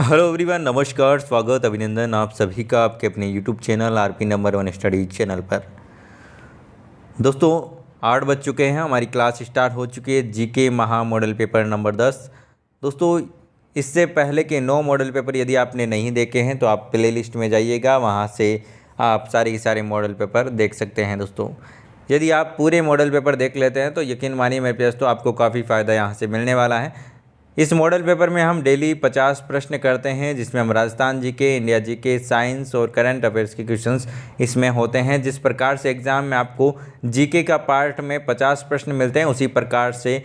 Hello everyone, नमस्कार, स्वागत, अभिनंदन आप सभी का आपके अपने YouTube channel RP number 1 study channel पर। दोस्तों 8 बज चुके हैं, हमारी क्लास स्टार्ट हो चुकी है। जीके महा मॉडल पेपर नंबर 10। दोस्तों इससे पहले के 9 मॉडल पेपर यदि आपने नहीं देखे हैं तो आप प्ले लिस्ट में जाइएगा, वहाँ से आप सारे के सारे मॉडल पेपर देख सकते हैं। दोस्तों यदि आप पूरे मॉडल पेपर देख लेते हैं तो यकीन मानिए मेरे पास तो आपको काफ़ी फ़ायदा यहाँ से मिलने वाला है। इस मॉडल पेपर में हम डेली 50 प्रश्न करते हैं, जिसमें हम Rajasthan GK, India GK, science और करंट अफेयर्स के क्वेश्चंस इसमें होते हैं। जिस प्रकार से एग्ज़ाम में आपको जीके का पार्ट में 50 प्रश्न मिलते हैं, उसी प्रकार से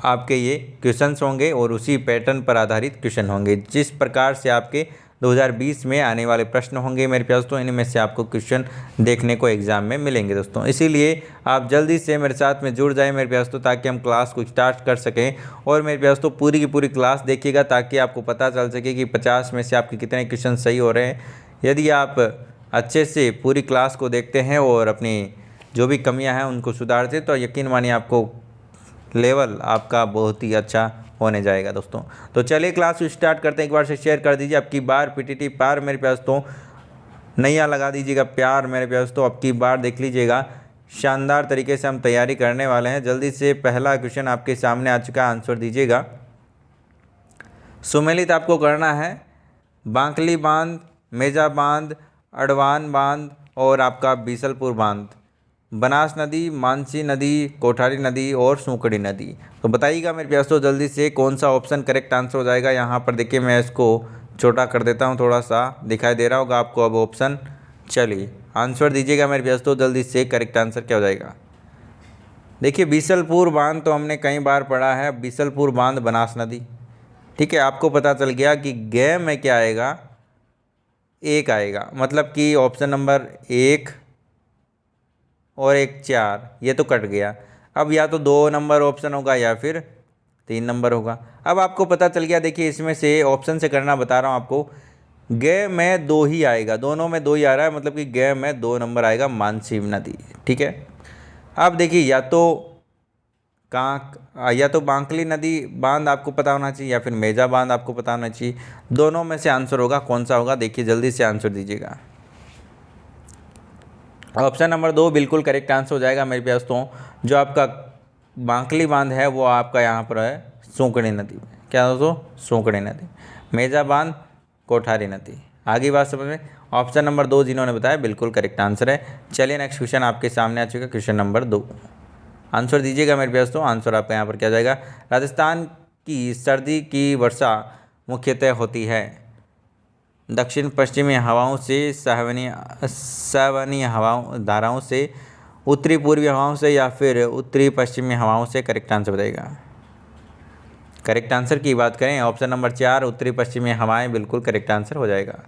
आपके ये क्वेश्चंस होंगे और उसी पैटर्न पर आधारित क्वेश्चन होंगे। जिस प्रकार से आपके 2020 में आने वाले प्रश्न होंगे मेरे प्यास, तो इनमें से आपको क्वेश्चन देखने को एग्ज़ाम में मिलेंगे दोस्तों। इसीलिए आप जल्दी से मेरे साथ में जुड़ जाएं मेरे प्यास, तो ताकि हम क्लास को स्टार्ट कर सकें। और मेरे प्यास तो पूरी की पूरी क्लास देखिएगा, ताकि आपको पता चल सके कि 50 में से आपके कितने क्वेश्चन सही हो रहे हैं। यदि आप अच्छे से पूरी क्लास को देखते हैं और अपनी जो भी कमियाँ हैं उनको सुधारते, तो यकीन मानिए आपको लेवल आपका बहुत ही अच्छा होने जाएगा दोस्तों। तो चलिए क्लास स्टार्ट करते हैं। एक बार से शेयर कर दीजिए, अब की बार पीटीटी पार मेरे प्यास तो नैया लगा दीजिएगा प्यार मेरे प्यास तो अब की बार देख लीजिएगा। शानदार तरीके से हम तैयारी करने वाले हैं। जल्दी से पहला क्वेश्चन आपके सामने आ चुका है, आंसर दीजिएगा। सुमेलित आपको करना है बांकली बांध, मेजा बांध, अडवान बांध और आपका बीसलपुर बांध, बनास नदी, मानसी नदी, कोठारी नदी और सूकड़ी नदी। तो बताइएगा मेरे प्यास तो जल्दी से कौन सा ऑप्शन करेक्ट आंसर हो जाएगा। यहाँ पर देखिए मैं इसको छोटा कर देता हूँ, थोड़ा सा दिखाई दे रहा होगा आपको अब ऑप्शन। चलिए आंसर दीजिएगा मेरे प्यास तो जल्दी से करेक्ट आंसर क्या हो जाएगा। देखिए बीसलपुर बांध तो हमने कई बार पढ़ा है, बीसलपुर बांध बनास नदी। ठीक है, आपको पता चल गया कि गे में क्या आएगा, एक आएगा, मतलब कि ऑप्शन नंबर 1 और 1 4 ये तो कट गया। अब या तो 2 नंबर ऑप्शन होगा या फिर 3 नंबर होगा। अब आपको पता चल गया। देखिए इसमें से ऑप्शन से करना बता रहा हूँ आपको। गे में 2 ही आएगा, दोनों में 2 ही आ रहा है, मतलब कि गे में 2 नंबर आएगा, मानसी नदी। ठीक है, अब देखिए या तो बांकली नदी बांध आपको पता होना चाहिए या फिर मेजा बांध आपको पता होना चाहिए। दोनों में से आंसर होगा, कौन सा होगा देखिए जल्दी से आंसर दीजिएगा। ऑप्शन नंबर 2 बिल्कुल करेक्ट आंसर हो जाएगा मेरे प्यास तो। जो आपका बांकली बांध है वो आपका यहाँ पर है सूकड़ी नदी में। क्या दोस्तों, सूकड़ी नदी। मेजा बांध कोठारी नदी। आगे बात समझ में। ऑप्शन नंबर 2 जिन्होंने बताया बिल्कुल करेक्ट आंसर है। चलिए नेक्स्ट क्वेश्चन आपके सामने आ चुका है, क्वेश्चन नंबर 2। आंसर दीजिएगा मेरे प्यास तो। आंसर आपका यहाँ पर क्या जाएगा। राजस्थान की सर्दी की वर्षा मुख्यतः होती है दक्षिण पश्चिमी हवाओं से, सवनीय हवाओं धाराओं से, उत्तरी पूर्वी हवाओं से या फिर उत्तरी पश्चिमी हवाओं से। करेक्ट आंसर बताइएगा। करेक्ट आंसर की बात करें ऑप्शन नंबर 4 उत्तरी पश्चिमी हवाएं बिल्कुल करेक्ट आंसर हो जाएगा।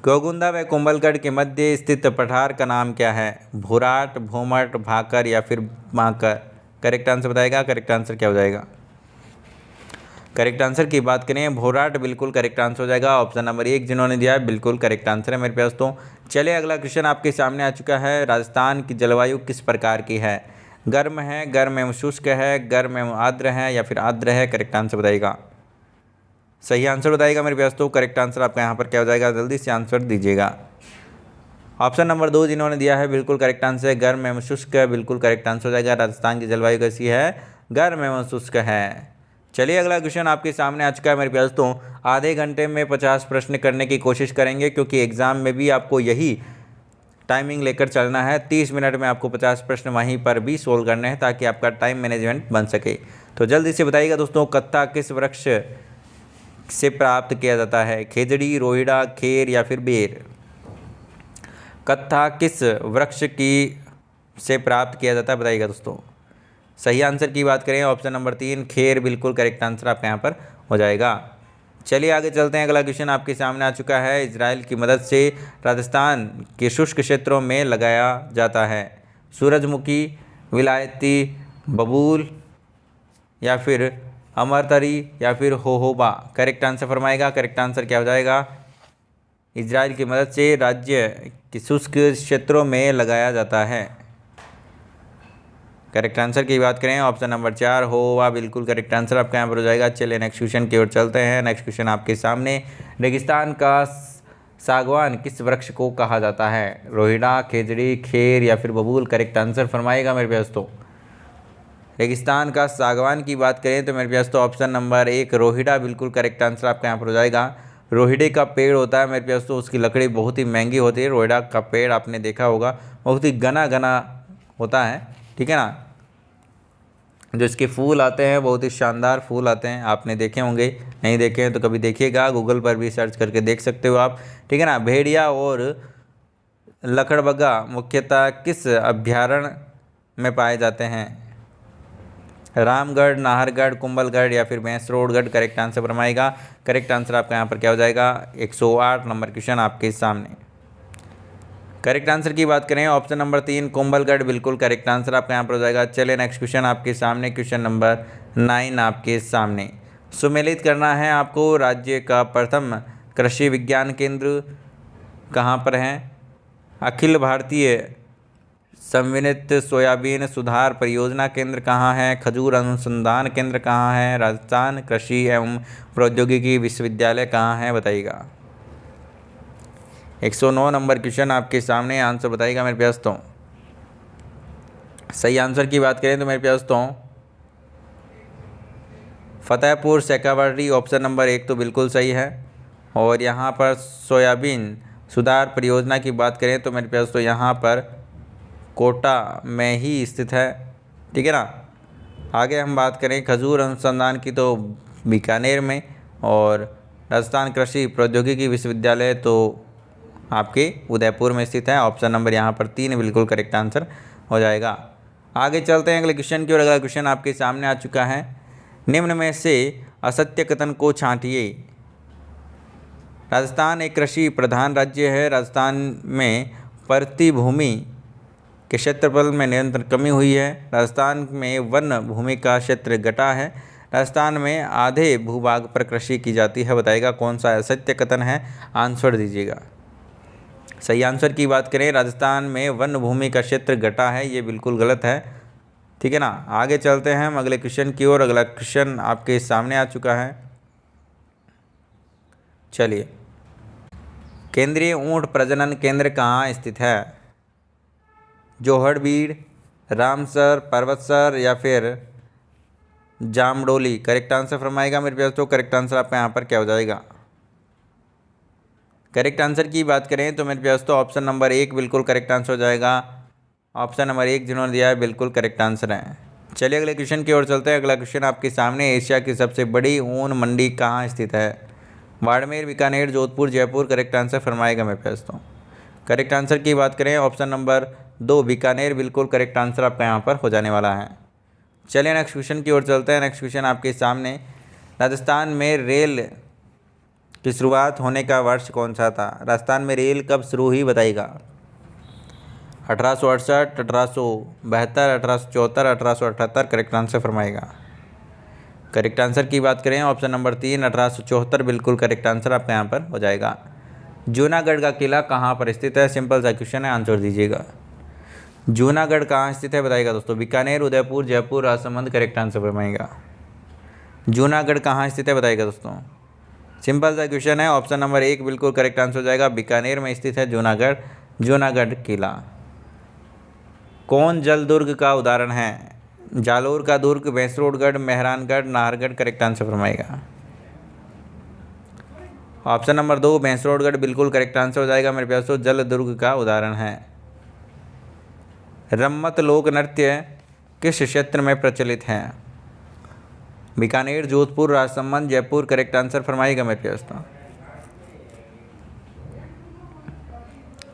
गोगुंदा व कुंभलगढ़ के मध्य स्थित पठार का नाम क्या है। भूराट, भूमट, भाकर या फिर बांकर। करेक्ट आंसर बताएगा। करेक्ट आंसर क्या हो जाएगा। करेक्ट आंसर की बात करें भोराट बिल्कुल करेक्ट आंसर हो जाएगा। ऑप्शन नंबर 1 जिन्होंने दिया है बिल्कुल करेक्ट आंसर है मेरे पास तो। चलिए अगला क्वेश्चन आपके सामने आ चुका है। राजस्थान की जलवायु किस प्रकार की है। गर्म है, गर्म एवं शुष्क है, गर्म एवं आर्द्र है या फिर आर्द्र है। करेक्ट आंसर बताइएगा। सही आंसर बताइएगा मेरे पास तो। करेक्ट आंसर आपका यहाँ पर क्या हो जाएगा, जल्दी से आंसर दीजिएगा। ऑप्शन नंबर 2 जिन्होंने दिया है बिल्कुल करेक्ट आंसर है, गर्म एवं शुष्क है, बिल्कुल करेक्ट आंसर हो जाएगा। राजस्थान की जलवायु कैसी है, गर्म एवं शुष्क है। चलिए अगला क्वेश्चन आपके सामने आ चुका है मेरे प्यास तो। आधे घंटे में 50 प्रश्न करने की कोशिश करेंगे, क्योंकि एग्ज़ाम में भी आपको यही टाइमिंग लेकर चलना है। 30 मिनट में आपको 50 प्रश्न वहीं पर भी सोल्व करने हैं, ताकि आपका टाइम मैनेजमेंट बन सके। तो जल्दी से बताइएगा दोस्तों, कत्था किस वृक्ष से प्राप्त किया जाता है। खेजड़ी, रोहिड़ा, खेर या फिर बेर। कत्था किस वृक्ष की से प्राप्त किया जाता है बताइएगा दोस्तों। सही आंसर की बात करें ऑप्शन नंबर 3 खेर बिल्कुल करेक्ट आंसर आपके यहाँ पर हो जाएगा। चलिए आगे चलते हैं। अगला क्वेश्चन आपके सामने आ चुका है। इजराइल की मदद से राजस्थान के शुष्क क्षेत्रों में लगाया जाता है सूरजमुखी, विलायती, बबूल या फिर अमरतरी या फिर होहोबा। करेक्ट आंसर फरमाएगा। करेक्ट आंसर क्या हो जाएगा। इजराइल की मदद से राज्य के शुष्क क्षेत्रों में लगाया जाता है। करेक्ट आंसर की बात करें ऑप्शन नंबर 4 होवा बिल्कुल करेक्ट आंसर आपका यहाँ पर हो जाएगा। चलिए नेक्स्ट क्वेश्चन की ओर चलते हैं। नेक्स्ट क्वेश्चन आपके सामने, रेगिस्तान का सागवान किस वृक्ष को कहा जाता है? रोहिड़ा, खेजड़ी, खेर या फिर बबूल? करेक्ट आंसर फरमाइएगा मेरे प्यास। तो रेगिस्तान का सागवान की बात करें तो मेरे प्यास तो ऑप्शन नंबर 1 रोहिड़ा बिल्कुल करेक्ट आंसर आपका यहाँ पर हो जाएगा। रोहिड़े का पेड़ होता है मेरे प्यास तो, उसकी लकड़ी बहुत ही महंगी होती है। रोहिड़ा का पेड़ आपने देखा होगा, बहुत ही घना घना होता है, ठीक है ना। जो इसके फूल आते हैं बहुत ही शानदार फूल आते हैं, आपने देखे होंगे, नहीं देखे हैं तो कभी देखिएगा, गूगल पर भी सर्च करके देख सकते हो आप, ठीक है ना। भेड़िया और लकड़बग्गा मुख्यतः किस अभयारण्य में पाए जाते हैं? रामगढ़, नाहरगढ़, कुंभलगढ़ या फिर मैसरोडगढ़? करेक्ट आंसर फरमाएगा। करेक्ट आंसर आपका यहाँ पर क्या हो जाएगा? 108 नंबर क्वेश्चन आपके सामने। करेक्ट आंसर की बात करें ऑप्शन नंबर 3 कुंभलगढ़ बिल्कुल करेक्ट आंसर आपका यहाँ पर हो जाएगा। चलिए नेक्स्ट क्वेश्चन आपके सामने, क्वेश्चन नंबर 9 आपके सामने। सुमेलित करना है आपको, राज्य का प्रथम कृषि विज्ञान केंद्र कहाँ पर है? अखिल भारतीय समन्वित सोयाबीन सुधार परियोजना केंद्र कहाँ है? खजूर अनुसंधान केंद्र कहाँ है? राजस्थान कृषि एवं प्रौद्योगिकी विश्वविद्यालय कहाँ है? बताइएगा। 109 नंबर क्वेश्चन आपके सामने, आंसर बताइएगा मेरे प्यास। तो सही आंसर की बात करें तो मेरे प्यास तो फतेहपुर शेखावाटी ऑप्शन नंबर 1 तो बिल्कुल सही है। और यहाँ पर सोयाबीन सुधार परियोजना की बात करें तो मेरे प्यास तो यहाँ पर कोटा में ही स्थित है, ठीक है ना। आगे हम बात करें खजूर अनुसंधान की तो बीकानेर में, और राजस्थान कृषि प्रौद्योगिकी विश्वविद्यालय तो आपके उदयपुर में स्थित है। ऑप्शन नंबर यहाँ पर 3 बिल्कुल करेक्ट आंसर हो जाएगा। आगे चलते हैं अगले क्वेश्चन की ओर। अगला क्वेश्चन आपके सामने आ चुका है, निम्न में से असत्य कथन को छांटिए। राजस्थान एक कृषि प्रधान राज्य है। राजस्थान में प्रति भूमि के क्षेत्रफल में निरंतर कमी हुई है। राजस्थान में वन भूमि का क्षेत्र घटा है। राजस्थान में आधे भूभाग पर कृषि की जाती है। बताइएगा कौन सा असत्य कथन है, आंसर दीजिएगा। सही आंसर की बात करें, राजस्थान में वन भूमि का क्षेत्र घटा है, ये बिल्कुल गलत है, ठीक है ना। आगे चलते हैं हम अगले क्वेश्चन की ओर। अगला क्वेश्चन आपके सामने आ चुका है। चलिए, केंद्रीय ऊंट प्रजनन केंद्र कहाँ स्थित है? जोहड़बीड़, रामसर, पर्वतसर या फिर जामडोली? करेक्ट आंसर फरमाएगा मेरे प्यार। तो करेक्ट आंसर आपका यहाँ पर क्या हो जाएगा? करेक्ट आंसर की बात करें तो मेरे प्यास तो ऑप्शन नंबर 1 बिल्कुल करेक्ट आंसर हो जाएगा। ऑप्शन नंबर 1 जिन्होंने दिया है बिल्कुल करेक्ट आंसर है। चलिए अगले क्वेश्चन की ओर चलते हैं। अगला क्वेश्चन आपके सामने, एशिया की सबसे बड़ी ऊन मंडी कहाँ स्थित है? बाड़मेर, बीकानेर, जोधपुर, जयपुर? करेक्ट आंसर फरमाएगा मेरे प्यास। तो करेक्ट आंसर की बात करें ऑप्शन नंबर 2 बीकानेर बिल्कुल करेक्ट आंसर आपका यहाँ पर हो जाने वाला है। चलिए नेक्स्ट क्वेश्चन की ओर चलते हैं। नेक्स्ट क्वेश्चन आपके सामने, राजस्थान में रेल की शुरुआत होने का वर्ष कौन सा था? राजस्थान में रेल कब शुरू हुई? बताइएगा। 1868, 1872, 1874, 1878? करेक्ट आंसर फरमाएगा। करेक्ट आंसर की बात करें ऑप्शन नंबर 3 1874 बिल्कुल करेक्ट आंसर आपका यहाँ पर हो जाएगा। जूनागढ़ का किला कहाँ पर स्थित है? सिंपल सा क्वेश्चन है, आंसर दीजिएगा। जूनागढ़ कहाँ स्थित है? बताइएगा दोस्तों। बीकानेर, उदयपुर, जयपुर, राजसमंद? करेक्ट आंसर फरमाएगा। जूनागढ़ कहाँ स्थित है? बताइएगा दोस्तों। सिंपल सा क्वेश्चन है, ऑप्शन नंबर 1 बिल्कुल करेक्ट आंसर हो जाएगा। बीकानेर में स्थित है जूनागढ़, जूनागढ़ किला। कौन जल दुर्ग का उदाहरण है? जालोर का दुर्ग, मैसरोडगढ़, मेहरानगढ़, नाहरगढ़? करेक्ट आंसर फरमाएगा। ऑप्शन नंबर 2 मैसरोडगढ़ बिल्कुल करेक्ट आंसर हो जाएगा मेरे प्यार। जल दुर्ग का उदाहरण है। रम्मत लोक नृत्य किस क्षेत्र में प्रचलित है? बीकानेर, जोधपुर, राजसमंद, जयपुर? करेक्ट आंसर फरमाइएगा मेरे प्यास। तो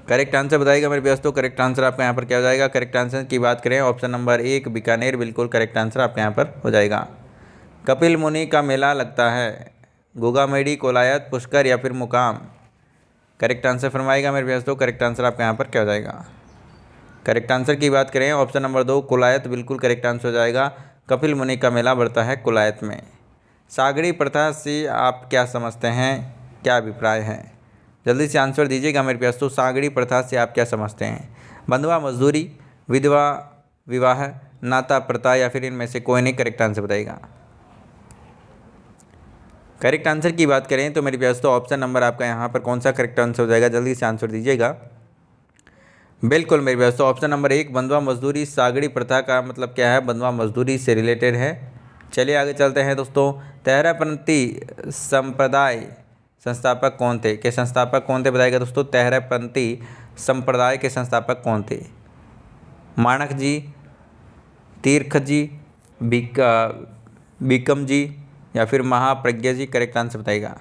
करेक्ट आंसर बताइएगा मेरे प्यास। तो करेक्ट आंसर आपका यहाँ पर क्या हो जाएगा? करेक्ट आंसर की बात करें ऑप्शन नंबर 1 बीकानेर बिल्कुल करेक्ट आंसर आपके यहाँ पर हो जाएगा। कपिल मुनि का मेला लगता है गोगामेडी, कोलायत, पुष्कर या फिर मुकाम? करेक्ट आंसर फरमाइएगा मेरे प्यास। तो करेक्ट आंसर आपके यहाँ पर क्या हो जाएगा? करेक्ट आंसर की बात करें ऑप्शन नंबर 2 कोलायत बिल्कुल करेक्ट आंसर हो जाएगा। कपिल मुनि का मेला बढ़ता है कोलायत में। सागड़ी प्रथा से आप क्या समझते हैं, क्या अभिप्राय है? जल्दी से आंसर दीजिएगा मेरे प्यास। तो सागड़ी प्रथा से आप क्या समझते हैं? बंधुआ मजदूरी, विधवा विवाह, नाता, प्रथा या फिर इनमें से कोई नहीं। करेक्ट आंसर बताइएगा। करेक्ट आंसर की बात करें तो मेरे पास तो ऑप्शन नंबर आपका यहाँ पर कौन सा करेक्ट आंसर हो जाएगा, जल्दी से आंसर दीजिएगा। बिल्कुल मेरे पास तो ऑप्शन नंबर 1 बंधुआ मजदूरी सागड़ी प्रथा का मतलब क्या है, बंधुआ मजदूरी से रिलेटेड है। चलिए आगे चलते हैं दोस्तों। तेहरापंथी संप्रदाय संस्थापक कौन थे, के संस्थापक कौन थे बताइएगा दोस्तों। तेहरापंथी संप्रदाय के संस्थापक कौन थे? माणक जी, तीर्थ जी, बीकम जी या फिर महाप्रज्ञा जी। करेक्ट आंसर बताइएगा।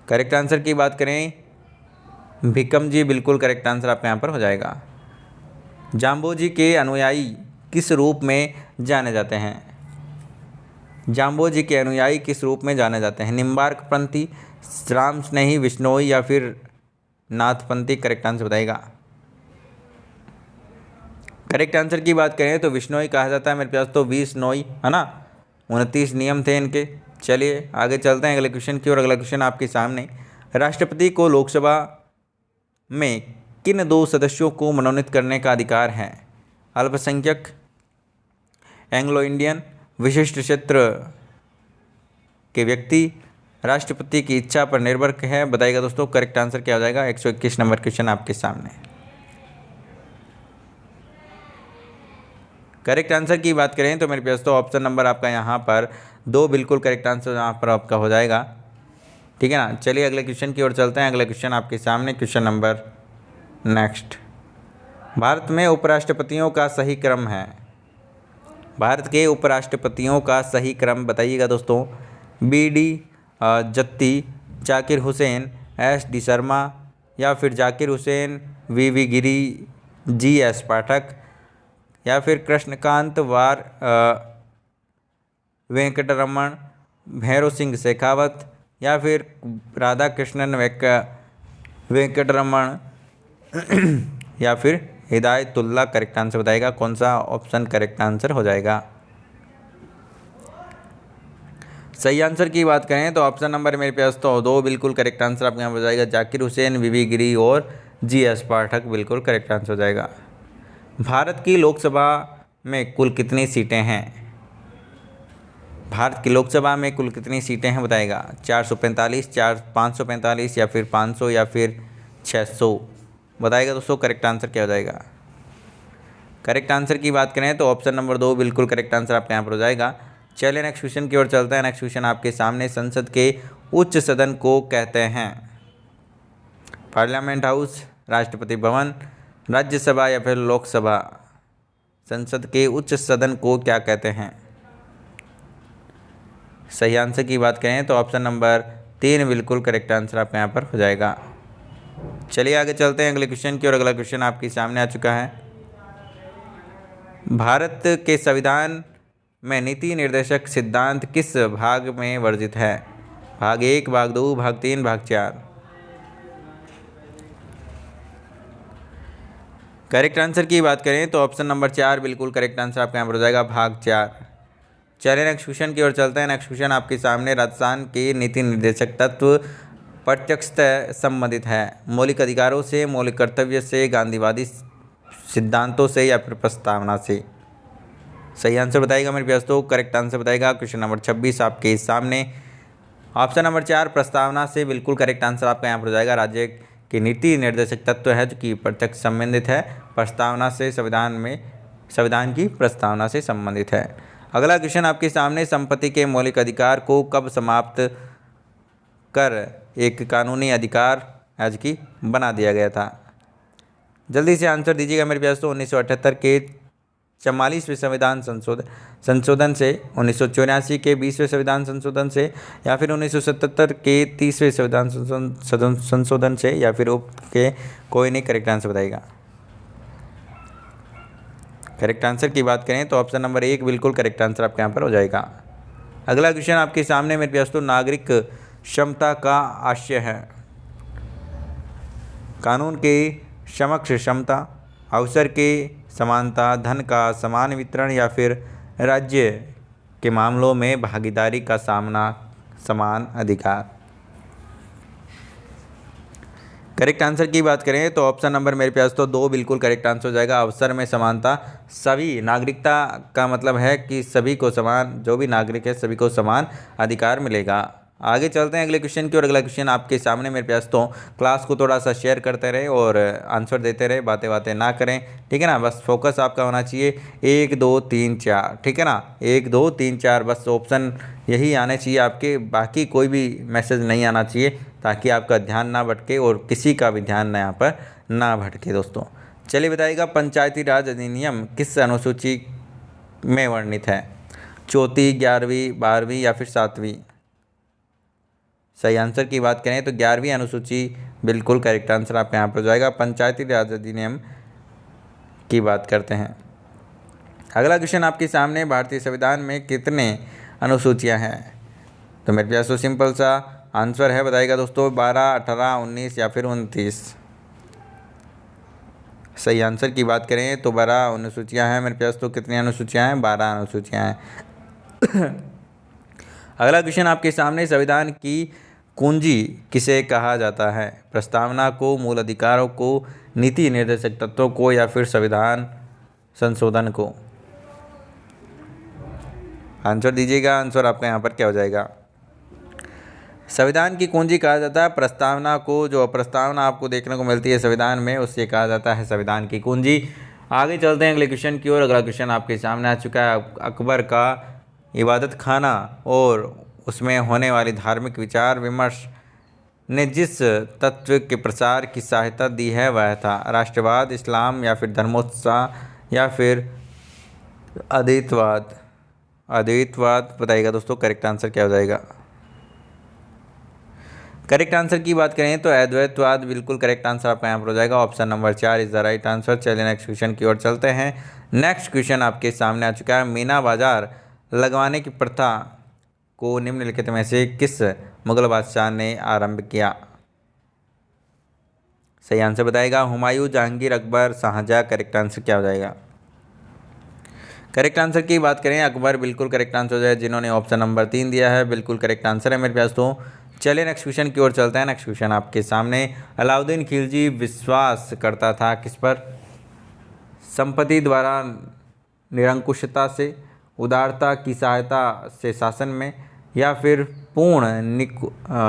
करेक्ट आंसर की बात करें भीकम जी, बिल्कुल करेक्ट आंसर आपका यहाँ पर हो जाएगा। जाम्बोजी के अनुयायी किस रूप में जाने जाते हैं? जाम्बोजी के अनुयायी किस रूप में जाने जाते हैं? निम्बार्कपंथी, राम स्नेही, विष्णोई या फिर नाथपंथी। करेक्ट आंसर बताइएगा। करेक्ट आंसर की बात करें तो विष्णोई कहा जाता है। मेरे पास तो विष्णोई है ना, 29 नियम थे इनके। चलिए आगे चलते हैं अगले क्वेश्चन की ओर। अगला क्वेश्चन आपके सामने, राष्ट्रपति को लोकसभा में किन 2 सदस्यों को मनोनीत करने का अधिकार है? अल्पसंख्यक, एंग्लो इंडियन, विशिष्ट क्षेत्र के व्यक्ति, राष्ट्रपति की इच्छा पर निर्भर है। बताइएगा दोस्तों करेक्ट आंसर क्या हो जाएगा। 121 नंबर क्वेश्चन आपके सामने। करेक्ट आंसर की बात करें तो मेरे पास तो ऑप्शन नंबर आपका यहाँ पर 2 बिल्कुल करेक्ट आंसर यहाँ पर आपका हो जाएगा। ठीक है ना। चलिए अगले क्वेश्चन की ओर चलते हैं। अगला क्वेश्चन आपके सामने, क्वेश्चन नंबर नेक्स्ट, भारत में उपराष्ट्रपतियों का सही क्रम है। भारत के उपराष्ट्रपतियों का सही क्रम बताइएगा दोस्तों। BD जत्ती, जाकिर हुसैन, SD शर्मा या फिर जाकिर हुसैन, VV गिरी, GS पाठक या फिर कृष्णकांत वार वेंकटरमण, भैरव सिंह शेखावत या फिर राधा कृष्णन वेंकटरमण या फिर हिदायतुल्ला। करेक्ट आंसर बताएगा। कौन सा ऑप्शन करेक्ट आंसर हो जाएगा? सही आंसर की बात करें तो ऑप्शन नंबर मेरे पास तो 2 बिल्कुल करेक्ट आंसर आपके यहाँ हो जाएगा। जाकिर हुसैन, VV गिरी और GS पाठक बिल्कुल करेक्ट आंसर हो जाएगा। भारत की लोकसभा में कुल कितनी सीटें हैं? भारत की लोकसभा में कुल कितनी सीटें हैं बताएगा। 445, 545 या फिर 500 या फिर 600। बताएगा दोस्तों करेक्ट आंसर क्या हो जाएगा। करेक्ट आंसर की बात करें तो ऑप्शन नंबर 2 बिल्कुल करेक्ट आंसर आपके यहाँ पर हो जाएगा। चलिए नेक्स्ट क्वेश्चन की ओर चलते हैं। नेक्स्ट क्वेश्चन आपके सामने, संसद के उच्च सदन को कहते हैं? पार्लियामेंट हाउस, राष्ट्रपति भवन, राज्यसभा या फिर लोकसभा। संसद के उच्च सदन को क्या कहते हैं? सही आंसर की बात करें तो ऑप्शन नंबर 3 बिल्कुल करेक्ट आंसर आपके यहाँ पर हो जाएगा। चलिए आगे चलते हैं अगले क्वेश्चन की ओर। अगला क्वेश्चन आपके सामने आ चुका है। भारत के संविधान में नीति निर्देशक सिद्धांत किस भाग में वर्जित है? भाग 1, भाग 2, भाग 3, भाग 4। करेक्ट आंसर की बात करें तो ऑप्शन नंबर 4 बिल्कुल करेक्ट आंसर आपका यहाँ पर हो जाएगा, भाग 4। चलिए नेक्स्ट क्वेश्चन की ओर चलते हैं। नेक्स्ट क्वेश्चन आपके सामने, राजस्थान के नीति निर्देशक तत्व प्रत्यक्षतः संबंधित है? मौलिक अधिकारों से, मौलिक कर्तव्य से, गांधीवादी सिद्धांतों से या फिर प्रस्तावना से। सही आंसर बताइएगा मेरे पास तो करेक्ट आंसर बताइएगा। क्वेश्चन नंबर 26 आपके सामने, ऑप्शन नंबर 4 प्रस्तावना से बिल्कुल करेक्ट आंसर आपका यहाँ पर हो जाएगा। राज्य के नीति निर्देशक तत्व है जो कि प्रत्यक्ष संबंधित है, प्रस्तावना से संविधान की प्रस्तावना से संबंधित है। अगला क्वेश्चन आपके सामने, संपत्ति के मौलिक अधिकार को कब समाप्त कर एक कानूनी अधिकार आज की बना दिया गया था? जल्दी से आंसर दीजिएगा मेरे पास तो 1978 के 44वें संविधान संशोधन से, 1984 के 20वें संविधान संशोधन से या फिर 1977 के 30वें संविधान संशोधन से या फिर के कोई नहीं। करेक्ट आंसर बताइएगा। करेक्ट आंसर की बात करें तो ऑप्शन नंबर 1 बिल्कुल करेक्ट आंसर आपके यहाँ पर हो जाएगा। अगला क्वेश्चन आपके सामने मेरे पास तो नागरिक क्षमता का आशय है? कानून के समक्ष क्षमता, अवसर के समानता, धन का समान वितरण या फिर राज्य के मामलों में भागीदारी का समान अधिकार। करेक्ट आंसर की बात करें तो ऑप्शन नंबर मेरे पास तो 2 बिल्कुल करेक्ट आंसर हो जाएगा। अवसर में समानता, सभी नागरिकता का मतलब है कि सभी को समान, जो भी नागरिक है सभी को समान अधिकार मिलेगा। आगे चलते हैं अगले क्वेश्चन की और अगला क्वेश्चन आपके सामने मेरे पास तो क्लास को थोड़ा सा शेयर करते रहे और आंसर देते रहे, बातें बातें ना करें, ठीक है ना। बस फोकस आपका होना चाहिए 1 2 3 4, ठीक है ना। 1 2 3 4 बस ऑप्शन यही आने चाहिए आपके, बाकी कोई भी मैसेज नहीं आना चाहिए, ताकि आपका ध्यान ना भटके और किसी का भी ध्यान यहाँ पर ना भटके दोस्तों। चलिए बताइएगा, पंचायती राज अधिनियम किस अनुसूची में वर्णित है? चौथी, 11वीं, 12वीं या फिर 7वीं? सही आंसर की बात करें तो 11वीं अनुसूची बिल्कुल करेक्ट आंसर आपका यहाँ पर हो जाएगा। पंचायती राज अधिनियम की बात करते हैं। अगला क्वेश्चन आपके सामने, भारतीय संविधान में कितने अनुसूचियाँ हैं? तो मेरे पास तो सिंपल सा आंसर है, बताइएगा दोस्तों, 12, 18, 19 या फिर 29? सही आंसर की बात करें तो 12 अनुसूचियाँ हैं मेरे पास। तो कितनी अनुसूचियाँ हैं? 12 अनुसूचियाँ हैं। अगला क्वेश्चन आपके सामने, संविधान की कुंजी किसे कहा जाता है? प्रस्तावना को, मूल अधिकारों को, नीति निर्देशक तत्वों को या फिर संविधान संशोधन को? आंसर दीजिएगा, आंसर आपका यहाँ पर क्या हो जाएगा? संविधान की कुंजी कहा जाता है प्रस्तावना को, जो प्रस्तावना आपको देखने को मिलती है संविधान में, उससे कहा जाता है संविधान की कुंजी। आगे चलते हैं अगले क्वेश्चन की ओर। अगला क्वेश्चन आपके सामने आ चुका है, अकबर का इबादत खाना और उसमें होने वाली धार्मिक विचार विमर्श ने जिस तत्व के प्रसार की सहायता दी है वह था? राष्ट्रवाद, इस्लाम या फिर धर्मोत्साह या फिर अद्वैतवाद? अद्वैतवाद बताइएगा दोस्तों, करेक्ट आंसर क्या हो जाएगा? करेक्ट आंसर की बात करें तो अद्वैतवाद बिल्कुल करेक्ट आंसर आपका यहाँ पर हो जाएगा। Option number 4 is the right answer. चलिए नेक्स्ट क्वेश्चन की ओर चलते हैं। नेक्स्ट क्वेश्चन आपके सामने आ चुका है, मीना बाजार लगवाने की प्रथा को निम्नलिखित में से किस मुगल बादशाह ने आरंभ किया? सही आंसर बताएगा, हुमायूं, जहांगीर, अकबर, शाहजहां? करेक्ट आंसर क्या हो जाएगा? करेक्ट आंसर की बात करें अकबर बिल्कुल करेक्ट आंसर हो जाएगा, जिन्होंने ऑप्शन नंबर 3 दिया है, बिल्कुल करेक्ट आंसर है मेरे पास। तो चलिए नेक्स्ट क्वेश्चन की ओर चलते हैं। नेक्स्ट क्वेश्चन आपके सामने, अलाउद्दीन खिलजी विश्वास करता था किस पर? संपत्ति द्वारा निरंकुशता से, उदारता की सहायता से शासन में, या फिर पूर्ण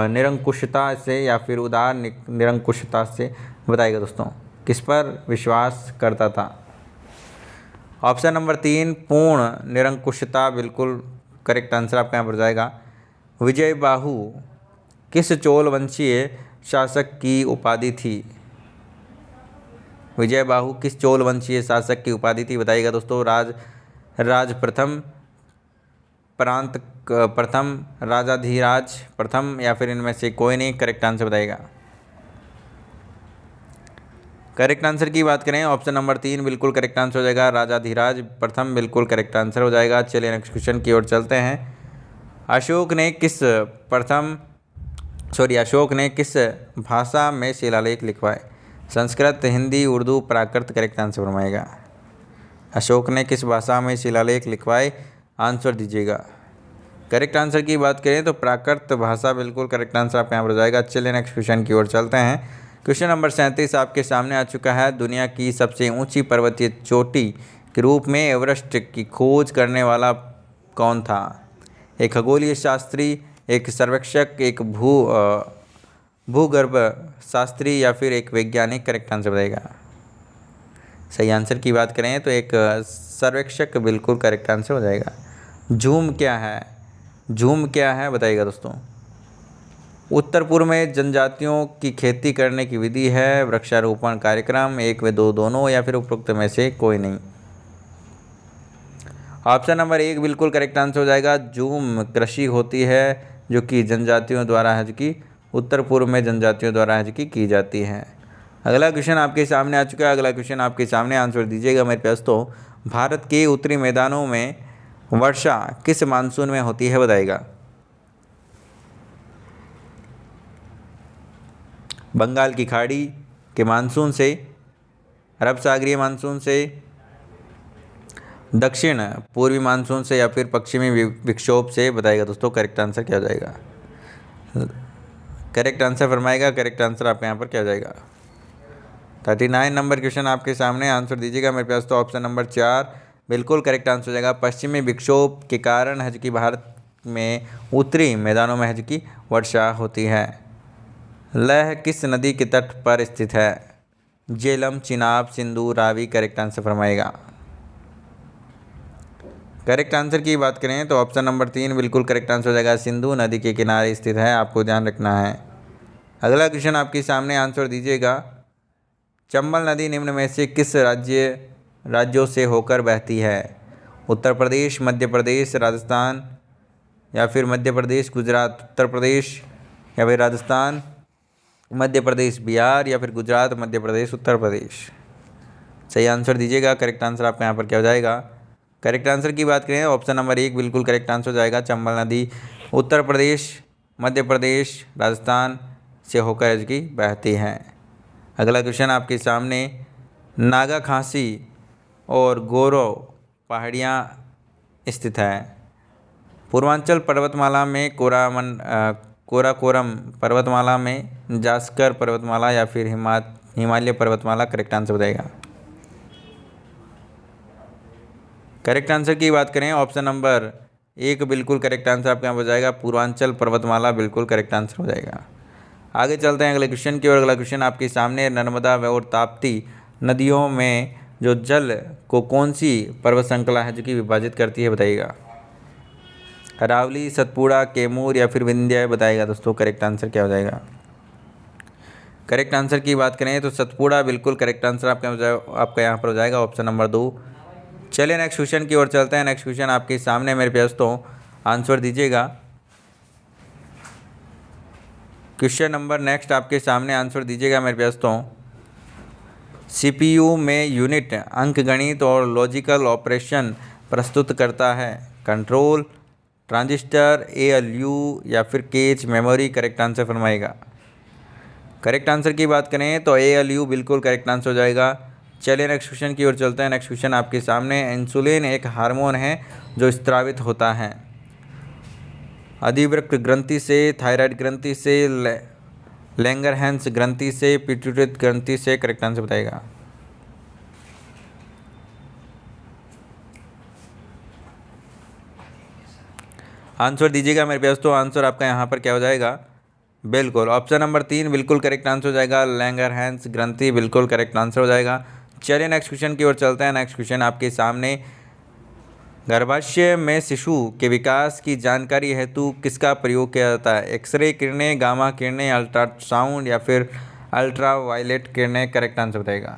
निरंकुशता से या फिर उदार निरंकुशता से? बताइएगा दोस्तों, किस पर विश्वास करता था? ऑप्शन नंबर 3 पूर्ण निरंकुशता बिल्कुल करेक्ट आंसर आपका यहाँ पर जाएगा। विजय बाहु किस चोल वंशीय शासक की उपाधि थी? विजय बाहु किस चोल वंशीय शासक की उपाधि थी? बताइएगा दोस्तों, राज प्रथम, प्रांत प्रथम, राजाधिराज प्रथम या फिर इनमें से कोई नहीं? करेक्ट आंसर बताइएगा। करेक्ट आंसर की बात करें ऑप्शन नंबर 3 बिल्कुल करेक्ट आंसर हो जाएगा, राजाधिराज प्रथम बिल्कुल करेक्ट आंसर हो जाएगा। चलिए नेक्स्ट क्वेश्चन की ओर चलते हैं। अशोक ने किस भाषा में शिलालेख लिखवाए? संस्कृत, हिंदी, उर्दू, प्राकृत? करेक्ट आंसर फरमाएगा। अशोक ने किस भाषा में शिलालेख लिखवाए? आंसर दीजिएगा। करेक्ट आंसर की बात करें तो प्राकृत भाषा बिल्कुल करेक्ट आंसर आप यहाँ पर हो जाएगा। चलिए नेक्स्ट क्वेश्चन की ओर चलते हैं। क्वेश्चन नंबर 37 आपके सामने आ चुका है। दुनिया की सबसे ऊंची पर्वतीय चोटी के रूप में एवरेस्ट की खोज करने वाला कौन था? एक खगोलीय शास्त्री, एक सर्वेक्षक, एक भूगर्भ शास्त्री या फिर एक वैज्ञानिक? करेक्ट आंसर बताएगा। सही आंसर की बात करें तो एक सर्वेक्षक बिल्कुल करेक्ट आंसर हो जाएगा। झूम क्या है? झूम क्या है बताइएगा दोस्तों। उत्तर पूर्व में जनजातियों की खेती करने की विधि है, वृक्षारोपण कार्यक्रम, 1 व 2 दोनों या फिर उपरोक्त में से कोई नहीं? ऑप्शन नंबर 1 बिल्कुल करेक्ट आंसर हो जाएगा। झूम कृषि होती है जो कि जनजातियों द्वारा है, जो कि उत्तर पूर्व में जनजातियों द्वारा है जो कि की जाती है। अगला क्वेश्चन आपके सामने आ चुका है। अगला क्वेश्चन आपके सामने आंसर दीजिएगा मेरे पास तो, भारत के उत्तरी मैदानों में वर्षा किस मानसून में होती है? बताइएगा। बंगाल की खाड़ी के मानसून से, अरब सागरीय मानसून से, दक्षिण पूर्वी मानसून से या फिर पश्चिमी विक्षोभ से? बताइएगा दोस्तों, करेक्ट आंसर क्या हो जाएगा? करेक्ट आंसर फरमाएगा। करेक्ट आंसर आपका यहाँ पर क्या हो जाएगा? 39 नंबर क्वेश्चन आपके सामने, आंसर दीजिएगा मेरे पास। तो ऑप्शन नंबर 4 बिल्कुल करेक्ट आंसर हो जाएगा। पश्चिमी विक्षोभ के कारण हज की भारत में उत्तरी मैदानों में हज की वर्षा होती है। लह किस नदी के तट पर स्थित है? झेलम, चिनाब, सिंधु, रावी। करेक्ट आंसर फरमाएगा। करेक्ट आंसर की बात करें तो ऑप्शन नंबर 3 बिल्कुल करेक्ट आंसर हो जाएगा। सिंधु नदी के किनारे स्थित है, आपको ध्यान रखना है। अगला क्वेश्चन आपके सामने, आंसर दीजिएगा। चंबल नदी निम्न में से किस राज्यों से होकर बहती है? उत्तर प्रदेश, मध्य प्रदेश, राजस्थान, या फिर मध्य प्रदेश गुजरात। उत्तर प्रदेश या फिर राजस्थान, मध्य प्रदेश बिहार, या फिर गुजरात मध्य प्रदेश उत्तर प्रदेश। सही आंसर दीजिएगा। करेक्ट आंसर आपका यहाँ पर क्या हो जाएगा? करेक्ट आंसर की बात करें ऑप्शन नंबर 1 बिल्कुल करेक्ट आंसर हो जाएगा। चंबल नदी उत्तर प्रदेश, मध्य प्रदेश, राजस्थान से होकर इसकी बहती है। अगला क्वेश्चन आपके सामने, नागा खासी और गोरो पहाड़ियाँ स्थित है। पूर्वांचल पर्वतमाला में कोराकोरम पर्वतमाला में, जास्कर पर्वतमाला, या फिर हिमालय पर्वतमाला। करेक्ट आंसर बताएगा। करेक्ट आंसर की बात करें ऑप्शन नंबर 1 बिल्कुल करेक्ट आंसर आपके यहाँ हो जाएगा। पूर्वांचल पर्वतमाला बिल्कुल करेक्ट आंसर हो जाएगा। आगे चलते हैं अगले क्वेश्चन की ओर। अगला क्वेश्चन आपके सामने, नर्मदा और ताप्ती नदियों में जो जल को कौन सी पर्वत श्रृंखला है जो कि विभाजित करती है? बताइएगा। अरावली, सतपुड़ा, कैमूर, या फिर विंध्य। बताइएगा दोस्तों। करेक्ट आंसर क्या हो जाएगा? करेक्ट आंसर की बात करें तो सतपुड़ा बिल्कुल करेक्ट आंसर आपका यहाँ पर हो जाएगा, ऑप्शन नंबर 2। चलिए नेक्स्ट क्वेश्चन की ओर चलते हैं। नेक्स्ट क्वेश्चन आपके सामने मेरे प्यार दोस्तों, आंसर दीजिएगा। क्वेश्चन नंबर नेक्स्ट आपके सामने, आंसर दीजिएगा मेरे प्यार दोस्तों। सीपीयू में यूनिट अंकगणित और लॉजिकल ऑपरेशन प्रस्तुत करता है। कंट्रोल, ट्रांजिस्टर, एएलयू, या फिर कैच मेमोरी। करेक्ट आंसर फरमाएगा। करेक्ट आंसर की बात करें तो एएलयू बिल्कुल करेक्ट आंसर हो जाएगा। चलिए नेक्स्ट क्वेश्चन की ओर चलते हैं। नेक्स्ट क्वेश्चन आपके सामने, इंसुलिन एक हार्मोन है जो स्रावित होता है अधिवृक्क ग्रंथि से, थायराइड ग्रंथि से, लैंगरहैंस ग्रंथि से, पिट्यूटरी ग्रंथि से। करेक्ट आंसर बताएगा। आंसर दीजिएगा मेरे प्यार दोस्तों। आंसर आपका यहाँ पर क्या हो जाएगा? बिल्कुल ऑप्शन नंबर 3 बिल्कुल करेक्ट आंसर हो जाएगा। लैंगरहैंस ग्रंथि बिल्कुल करेक्ट आंसर हो जाएगा। चलिए नेक्स्ट क्वेश्चन की ओर चलते हैं। नेक्स्ट क्वेश्चन आपके सामने, गर्भाशय में शिशु के विकास की जानकारी हेतु किसका प्रयोग किया जाता है? एक्सरे किरणें, गामा किरणें, अल्ट्रासाउंड, या फिर अल्ट्रावायलेट किरणें। करेक्ट आंसर बताएगा।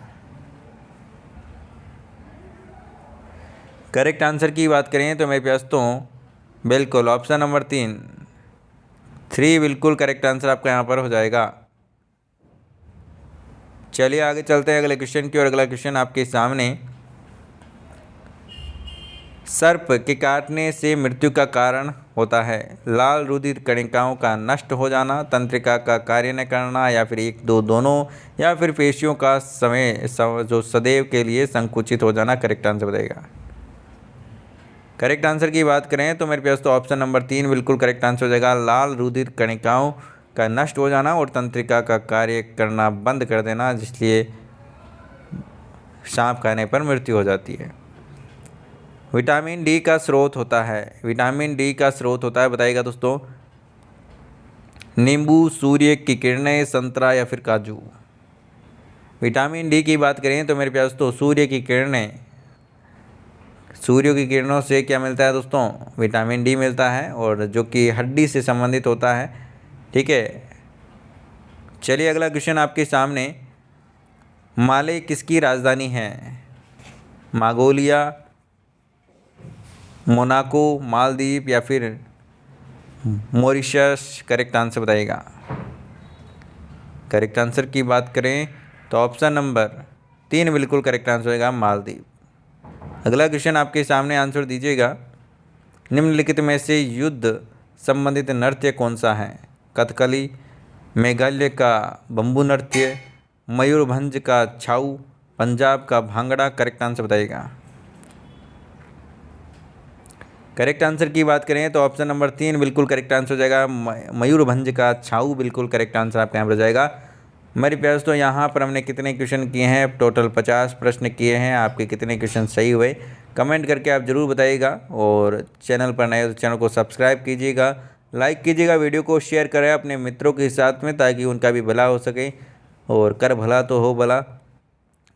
करेक्ट आंसर की बात करें तो मेरे पास तो बिल्कुल ऑप्शन नंबर 3 बिल्कुल करेक्ट आंसर आपका यहाँ पर हो जाएगा। चलिए आगे चलते हैं अगले क्वेश्चन की ओर। अगला क्वेश्चन आपके सामने, सर्प के काटने से मृत्यु का कारण होता है। लाल रुधिर कणिकाओं का नष्ट हो जाना, तंत्रिका का कार्य न करना, या फिर 1, 2 दोनों, या फिर पेशियों का जो सदैव के लिए संकुचित हो जाना। करेक्ट आंसर बताएगा। करेक्ट आंसर की बात करें तो मेरे पास तो ऑप्शन नंबर 3 बिल्कुल करेक्ट आंसर हो जाएगा। लाल रुधिर कणिकाओं का नष्ट हो जाना और तंत्रिका का कार्य करना बंद कर देना, जिसलिए सांप खाने पर मृत्यु हो जाती है। विटामिन डी का स्रोत होता है। विटामिन डी का स्रोत होता है, बताइएगा दोस्तों। नींबू, सूर्य की किरणें, संतरा, या फिर काजू। विटामिन डी की बात करें तो मेरे प्यार दोस्तों सूर्य की किरणें, सूर्य की किरणों से क्या मिलता है दोस्तों? विटामिन डी मिलता है, और जो कि हड्डी से संबंधित होता है। ठीक है। चलिए अगला क्वेश्चन आपके सामने, माले किसकी राजधानी है? मंगोलिया, मोनाको, मालदीव, या फिर मॉरिशस। करेक्ट आंसर बताइएगा। करेक्ट आंसर की बात करें तो ऑप्शन नंबर 3 बिल्कुल करेक्ट आंसर होगा, मालदीव। अगला क्वेश्चन आपके सामने, आंसर दीजिएगा। निम्नलिखित में से युद्ध संबंधित नृत्य कौन सा है? कथकली, मेघालय का बंबू नृत्य, मयूरभंज का छाऊ, पंजाब का भांगड़ा। करेक्ट आंसर बताइएगा। करेक्ट आंसर की बात करें तो ऑप्शन नंबर 3 बिल्कुल करेक्ट आंसर हो जाएगा। मयूरभंज का छाऊ बिल्कुल करेक्ट आंसर आपका यहाँ पर हो जाएगा। मेरे प्यार तो यहाँ पर हमने कितने क्वेश्चन किए हैं, टोटल 50 प्रश्न किए हैं। आपके कितने क्वेश्चन सही हुए कमेंट करके आप ज़रूर बताइएगा। और चैनल पर नए हो तो चैनल को सब्सक्राइब कीजिएगा, लाइक कीजिएगा, वीडियो को शेयर करें अपने मित्रों के साथ में ताकि उनका भी भला हो सके। और कर भला तो हो भला,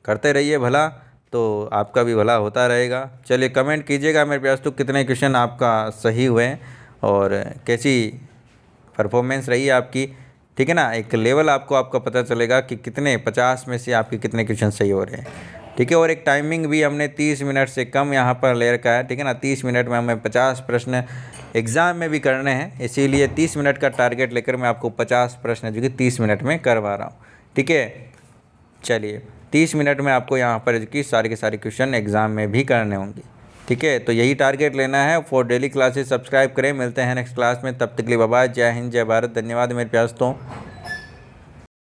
करते रहिए भला तो आपका भी भला होता रहेगा। चलिए कमेंट कीजिएगा मेरे प्यार तो कितने क्वेश्चन आपका सही हुए और कैसी परफॉर्मेंस रही है आपकी, ठीक है ना। एक लेवल आपको आपका पता चलेगा कि कितने 50 में से आपके कितने क्वेश्चन सही हो रहे हैं, ठीक है। और एक टाइमिंग भी हमने 30 मिनट से कम यहाँ पर ले रखा है, ठीक है ना। 30 मिनट में हमें 50 प्रश्न एग्ज़ाम में भी करने हैं, इसीलिए 30 मिनट का टारगेट लेकर मैं आपको 50 प्रश्न जो कि 30 मिनट में करवा रहा हूँ, ठीक है। चलिए 30 मिनट में आपको यहाँ पर जो कि सारे के सारे क्वेश्चन एग्ज़ाम में भी करने होंगे, ठीक है। तो यही टारगेट लेना है। फॉर डेली क्लासेस सब्सक्राइब करें। मिलते हैं नेक्स्ट क्लास में, तब तक के लिए बाय बाय। जय हिंद, जय भारत, धन्यवाद मेरे प्यार दोस्तों।